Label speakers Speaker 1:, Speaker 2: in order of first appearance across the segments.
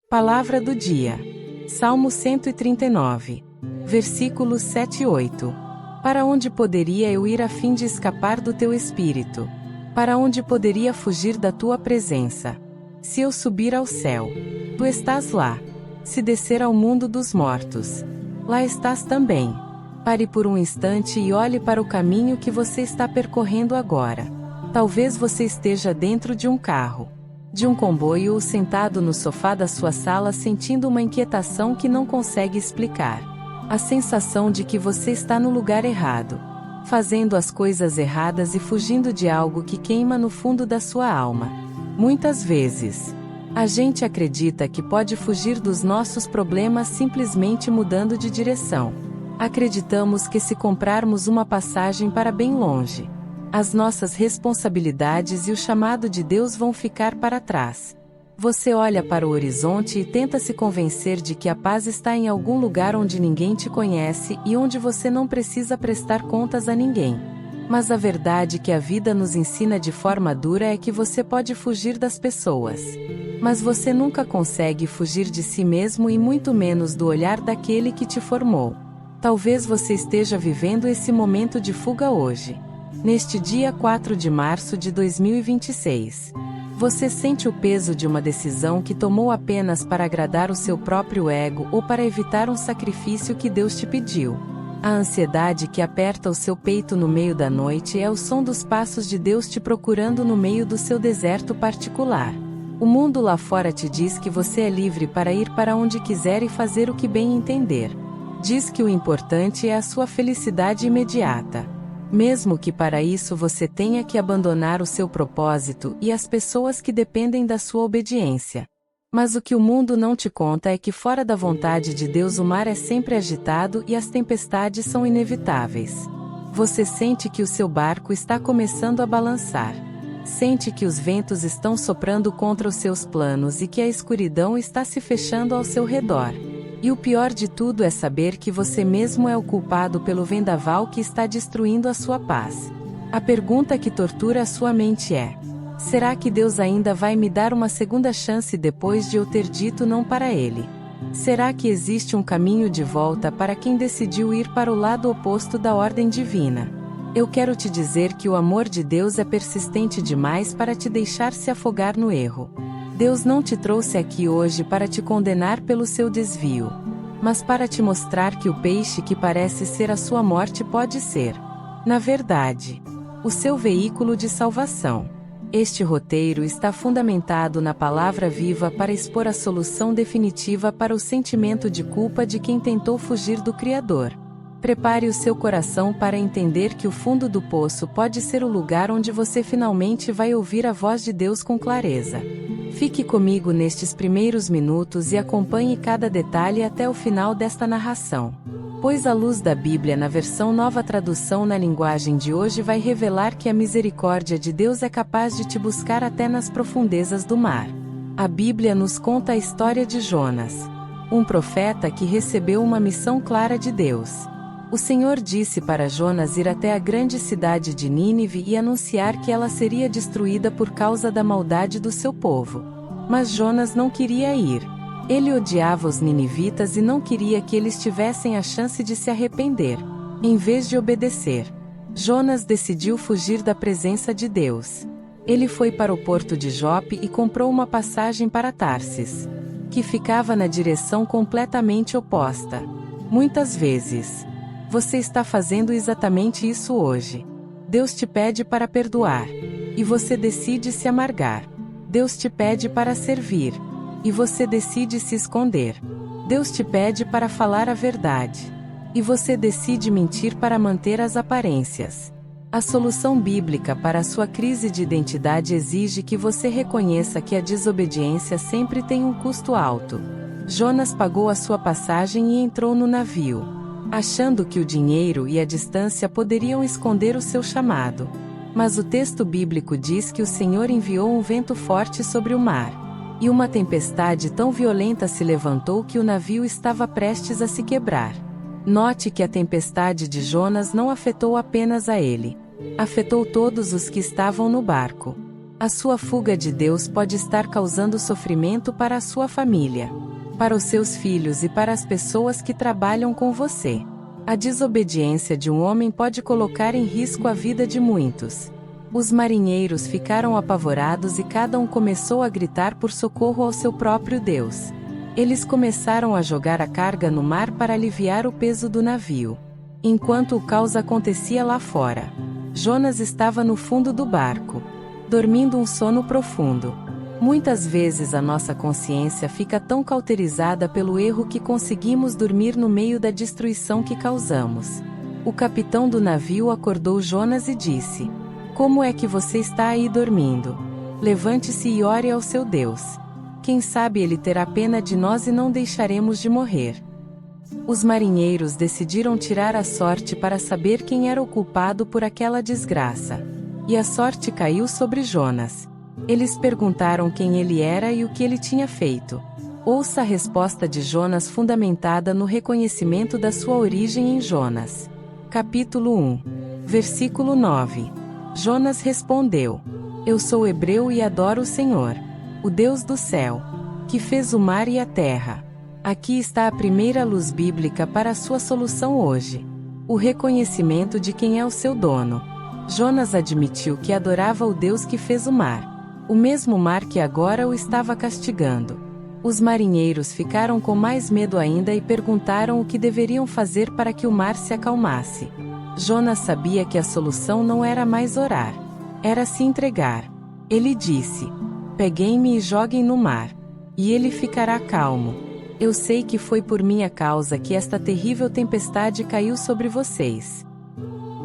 Speaker 1: Palavra do dia. Salmo 139. Versículos 7 e 8. Para onde poderia eu ir a fim de escapar do teu espírito? Para onde poderia fugir da tua presença? Se eu subir ao céu, tu estás lá. Se descer ao mundo dos mortos, lá estás também. Pare por um instante e olhe para o caminho que você está percorrendo agora. Talvez você esteja dentro de um carro, de um comboio ou sentado no sofá da sua sala sentindo uma inquietação que não consegue explicar. A sensação de que você está no lugar errado, fazendo as coisas erradas e fugindo de algo que queima no fundo da sua alma. Muitas vezes, a gente acredita que pode fugir dos nossos problemas simplesmente mudando de direção. Acreditamos que se comprarmos uma passagem para bem longe, as nossas responsabilidades e o chamado de Deus vão ficar para trás. Você olha para o horizonte e tenta se convencer de que a paz está em algum lugar onde ninguém te conhece e onde você não precisa prestar contas a ninguém. Mas a verdade que a vida nos ensina de forma dura é que você pode fugir das pessoas, mas você nunca consegue fugir de si mesmo e muito menos do olhar daquele que te formou. Talvez você esteja vivendo esse momento de fuga hoje. Neste dia 4 de março de 2026, você sente o peso de uma decisão que tomou apenas para agradar o seu próprio ego ou para evitar um sacrifício que Deus te pediu. A ansiedade que aperta o seu peito no meio da noite é o som dos passos de Deus te procurando no meio do seu deserto particular. O mundo lá fora te diz que você é livre para ir para onde quiser e fazer o que bem entender. Diz que o importante é a sua felicidade imediata, mesmo que para isso você tenha que abandonar o seu propósito e as pessoas que dependem da sua obediência. Mas o que o mundo não te conta é que fora da vontade de Deus o mar é sempre agitado e as tempestades são inevitáveis. Você sente que o seu barco está começando a balançar. Sente que os ventos estão soprando contra os seus planos e que a escuridão está se fechando ao seu redor. E o pior de tudo é saber que você mesmo é o culpado pelo vendaval que está destruindo a sua paz. A pergunta que tortura a sua mente é: será que Deus ainda vai me dar uma segunda chance depois de eu ter dito não para Ele? Será que existe um caminho de volta para quem decidiu ir para o lado oposto da ordem divina? Eu quero te dizer que o amor de Deus é persistente demais para te deixar se afogar no erro. Deus não te trouxe aqui hoje para te condenar pelo seu desvio, mas para te mostrar que o peixe que parece ser a sua morte pode ser, na verdade, o seu veículo de salvação. Este roteiro está fundamentado na palavra viva para expor a solução definitiva para o sentimento de culpa de quem tentou fugir do Criador. Prepare o seu coração para entender que o fundo do poço pode ser o lugar onde você finalmente vai ouvir a voz de Deus com clareza. Fique comigo nestes primeiros minutos e acompanhe cada detalhe até o final desta narração, pois a luz da Bíblia na versão Nova Tradução na linguagem de hoje vai revelar que a misericórdia de Deus é capaz de te buscar até nas profundezas do mar. A Bíblia nos conta a história de Jonas, um profeta que recebeu uma missão clara de Deus. O Senhor disse para Jonas ir até a grande cidade de Nínive e anunciar que ela seria destruída por causa da maldade do seu povo. Mas Jonas não queria ir. Ele odiava os ninivitas e não queria que eles tivessem a chance de se arrepender. Em vez de obedecer, Jonas decidiu fugir da presença de Deus. Ele foi para o porto de Jope e comprou uma passagem para Tarsis, que ficava na direção completamente oposta. Muitas vezes, você está fazendo exatamente isso hoje. Deus te pede para perdoar, e você decide se amargar. Deus te pede para servir, e você decide se esconder. Deus te pede para falar a verdade, e você decide mentir para manter as aparências. A solução bíblica para a sua crise de identidade exige que você reconheça que a desobediência sempre tem um custo alto. Jonas pagou a sua passagem e entrou no navio, achando que o dinheiro e a distância poderiam esconder o seu chamado. Mas o texto bíblico diz que o Senhor enviou um vento forte sobre o mar, e uma tempestade tão violenta se levantou que o navio estava prestes a se quebrar. Note que a tempestade de Jonas não afetou apenas a ele. Afetou todos os que estavam no barco. A sua fuga de Deus pode estar causando sofrimento para a sua família, para os seus filhos e para as pessoas que trabalham com você. A desobediência de um homem pode colocar em risco a vida de muitos. Os marinheiros ficaram apavorados e cada um começou a gritar por socorro ao seu próprio Deus. Eles começaram a jogar a carga no mar para aliviar o peso do navio. Enquanto o caos acontecia lá fora, Jonas estava no fundo do barco, dormindo um sono profundo. Muitas vezes a nossa consciência fica tão cauterizada pelo erro que conseguimos dormir no meio da destruição que causamos. O capitão do navio acordou Jonas e disse: "Como é que você está aí dormindo? Levante-se e ore ao seu Deus. Quem sabe ele terá pena de nós e não deixaremos de morrer." Os marinheiros decidiram tirar a sorte para saber quem era o culpado por aquela desgraça. E a sorte caiu sobre Jonas. Eles perguntaram quem ele era e o que ele tinha feito. Ouça a resposta de Jonas fundamentada no reconhecimento da sua origem em Jonas. Capítulo 1. Versículo 9. Jonas respondeu: "Eu sou hebreu e adoro o Senhor, o Deus do céu, que fez o mar e a terra." Aqui está a primeira luz bíblica para a sua solução hoje. O reconhecimento de quem é o seu dono. Jonas admitiu que adorava o Deus que fez o mar. O mesmo mar que agora o estava castigando. Os marinheiros ficaram com mais medo ainda e perguntaram o que deveriam fazer para que o mar se acalmasse. Jonas sabia que a solução não era mais orar. Era se entregar. Ele disse: "Peguem-me e joguem no mar, e ele ficará calmo. Eu sei que foi por minha causa que esta terrível tempestade caiu sobre vocês."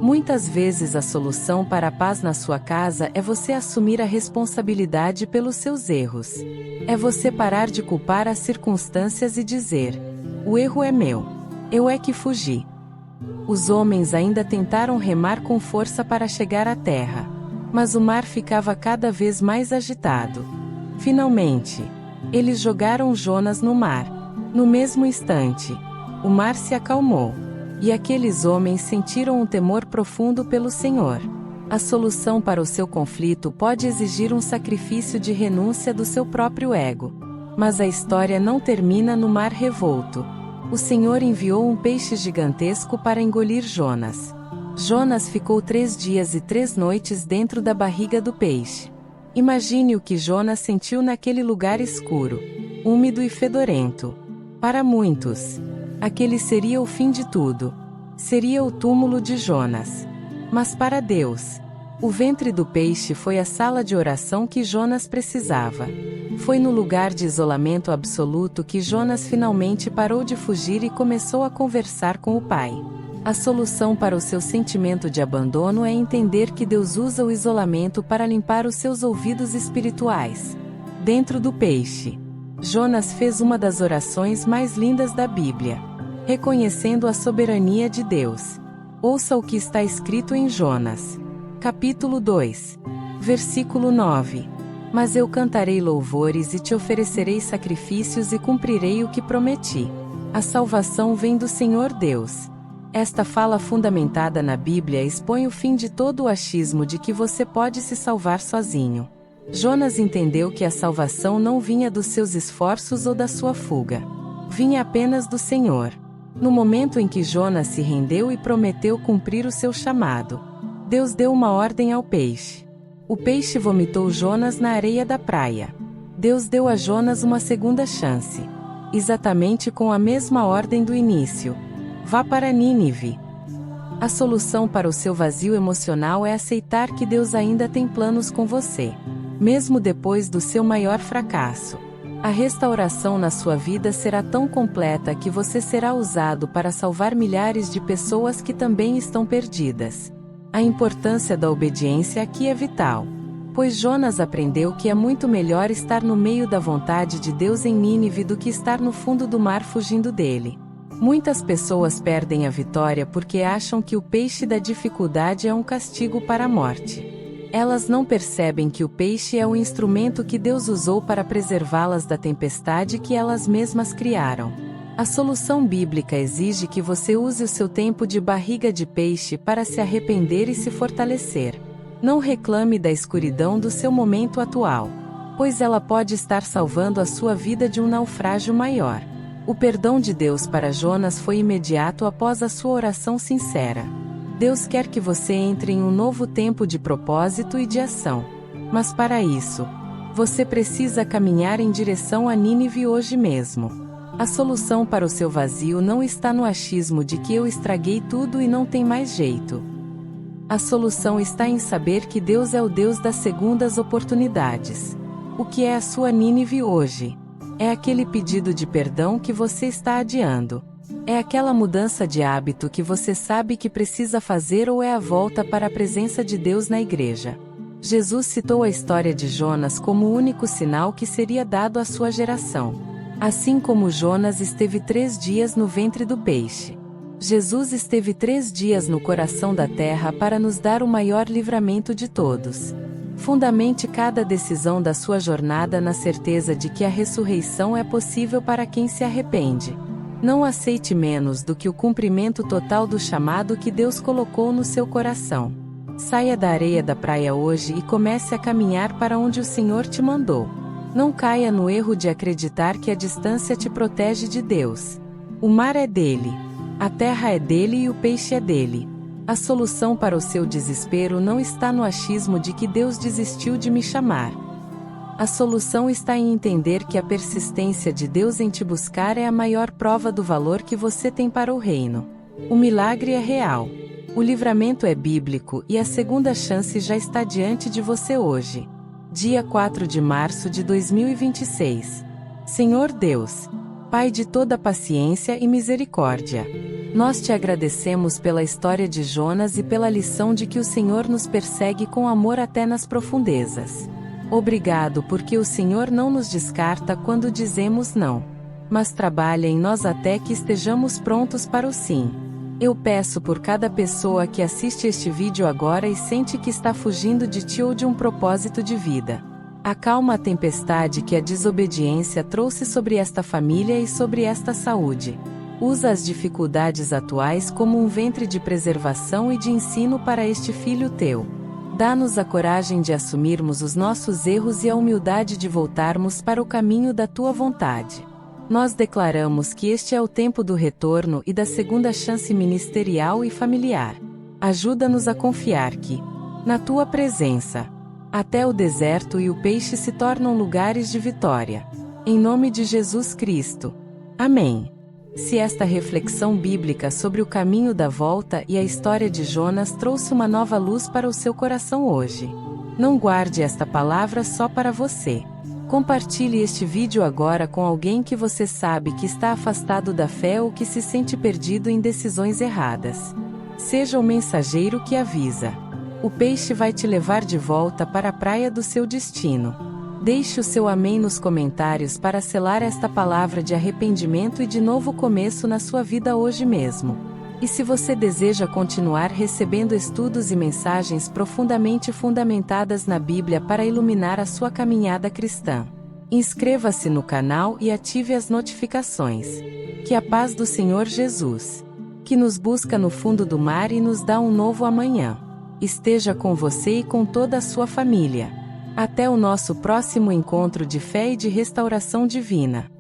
Speaker 1: Muitas vezes a solução para a paz na sua casa é você assumir a responsabilidade pelos seus erros. É você parar de culpar as circunstâncias e dizer: "O erro é meu. Eu é que fugi." Os homens ainda tentaram remar com força para chegar à terra, mas o mar ficava cada vez mais agitado. Finalmente, eles jogaram Jonas no mar. No mesmo instante, o mar se acalmou, e aqueles homens sentiram um temor profundo pelo Senhor. A solução para o seu conflito pode exigir um sacrifício de renúncia do seu próprio ego. Mas a história não termina no mar revolto. O Senhor enviou um peixe gigantesco para engolir Jonas. Jonas ficou 3 dias e 3 noites dentro da barriga do peixe. Imagine o que Jonas sentiu naquele lugar escuro, úmido e fedorento. Para muitos, aquele seria o fim de tudo. Seria o túmulo de Jonas. Mas para Deus, o ventre do peixe foi a sala de oração que Jonas precisava. Foi no lugar de isolamento absoluto que Jonas finalmente parou de fugir e começou a conversar com o Pai. A solução para o seu sentimento de abandono é entender que Deus usa o isolamento para limpar os seus ouvidos espirituais. Dentro do peixe, Jonas fez uma das orações mais lindas da Bíblia, reconhecendo a soberania de Deus. Ouça o que está escrito em Jonas. Capítulo 2. Versículo 9. "Mas eu cantarei louvores e te oferecerei sacrifícios e cumprirei o que prometi. A salvação vem do Senhor Deus." Esta fala fundamentada na Bíblia expõe o fim de todo o achismo de que você pode se salvar sozinho. Jonas entendeu que a salvação não vinha dos seus esforços ou da sua fuga. Vinha apenas do Senhor. No momento em que Jonas se rendeu e prometeu cumprir o seu chamado, Deus deu uma ordem ao peixe. O peixe vomitou Jonas na areia da praia. Deus deu a Jonas uma segunda chance. Exatamente com a mesma ordem do início: "Vá para Nínive." A solução para o seu vazio emocional é aceitar que Deus ainda tem planos com você, mesmo depois do seu maior fracasso. A restauração na sua vida será tão completa que você será usado para salvar milhares de pessoas que também estão perdidas. A importância da obediência aqui é vital, pois Jonas aprendeu que é muito melhor estar no meio da vontade de Deus em Nínive do que estar no fundo do mar fugindo dele. Muitas pessoas perdem a vitória porque acham que o peixe da dificuldade é um castigo para a morte. Elas não percebem que o peixe é o instrumento que Deus usou para preservá-las da tempestade que elas mesmas criaram. A solução bíblica exige que você use o seu tempo de barriga de peixe para se arrepender e se fortalecer. Não reclame da escuridão do seu momento atual, pois ela pode estar salvando a sua vida de um naufrágio maior. O perdão de Deus para Jonas foi imediato após a sua oração sincera. Deus quer que você entre em um novo tempo de propósito e de ação. Mas para isso, você precisa caminhar em direção a Nínive hoje mesmo. A solução para o seu vazio não está no achismo de que eu estraguei tudo e não tem mais jeito. A solução está em saber que Deus é o Deus das segundas oportunidades. O que é a sua Nínive hoje? É aquele pedido de perdão que você está adiando. É aquela mudança de hábito que você sabe que precisa fazer ou é a volta para a presença de Deus na igreja? Jesus citou a história de Jonas como o único sinal que seria dado à sua geração. Assim como Jonas esteve 3 dias no ventre do peixe, Jesus esteve 3 dias no coração da terra para nos dar o maior livramento de todos. Fundamente cada decisão da sua jornada na certeza de que a ressurreição é possível para quem se arrepende. Não aceite menos do que o cumprimento total do chamado que Deus colocou no seu coração. Saia da areia da praia hoje e comece a caminhar para onde o Senhor te mandou. Não caia no erro de acreditar que a distância te protege de Deus. O mar é dele, a terra é dele e o peixe é dele. A solução para o seu desespero não está no achismo de que Deus desistiu de me chamar. A solução está em entender que a persistência de Deus em te buscar é a maior prova do valor que você tem para o reino. O milagre é real. O livramento é bíblico e a segunda chance já está diante de você hoje. Dia 4 de março de 2026. Senhor Deus, Pai de toda paciência e misericórdia, nós te agradecemos pela história de Jonas e pela lição de que o Senhor nos persegue com amor até nas profundezas. Obrigado porque o Senhor não nos descarta quando dizemos não, mas trabalha em nós até que estejamos prontos para o sim. Eu peço por cada pessoa que assiste este vídeo agora e sente que está fugindo de ti ou de um propósito de vida. Acalma a tempestade que a desobediência trouxe sobre esta família e sobre esta saúde. Usa as dificuldades atuais como um ventre de preservação e de ensino para este filho teu. Dá-nos a coragem de assumirmos os nossos erros e a humildade de voltarmos para o caminho da tua vontade. Nós declaramos que este é o tempo do retorno e da segunda chance ministerial e familiar. Ajuda-nos a confiar que, na tua presença, até o deserto e o peixe se tornam lugares de vitória. Em nome de Jesus Cristo. Amém. Se esta reflexão bíblica sobre o caminho da volta e a história de Jonas trouxe uma nova luz para o seu coração hoje, não guarde esta palavra só para você. Compartilhe este vídeo agora com alguém que você sabe que está afastado da fé ou que se sente perdido em decisões erradas. Seja o mensageiro que avisa. O peixe vai te levar de volta para a praia do seu destino. Deixe o seu amém nos comentários para selar esta palavra de arrependimento e de novo começo na sua vida hoje mesmo. E se você deseja continuar recebendo estudos e mensagens profundamente fundamentadas na Bíblia para iluminar a sua caminhada cristã, inscreva-se no canal e ative as notificações. Que a paz do Senhor Jesus, que nos busca no fundo do mar e nos dá um novo amanhã, esteja com você e com toda a sua família. Até o nosso próximo encontro de fé e de restauração divina.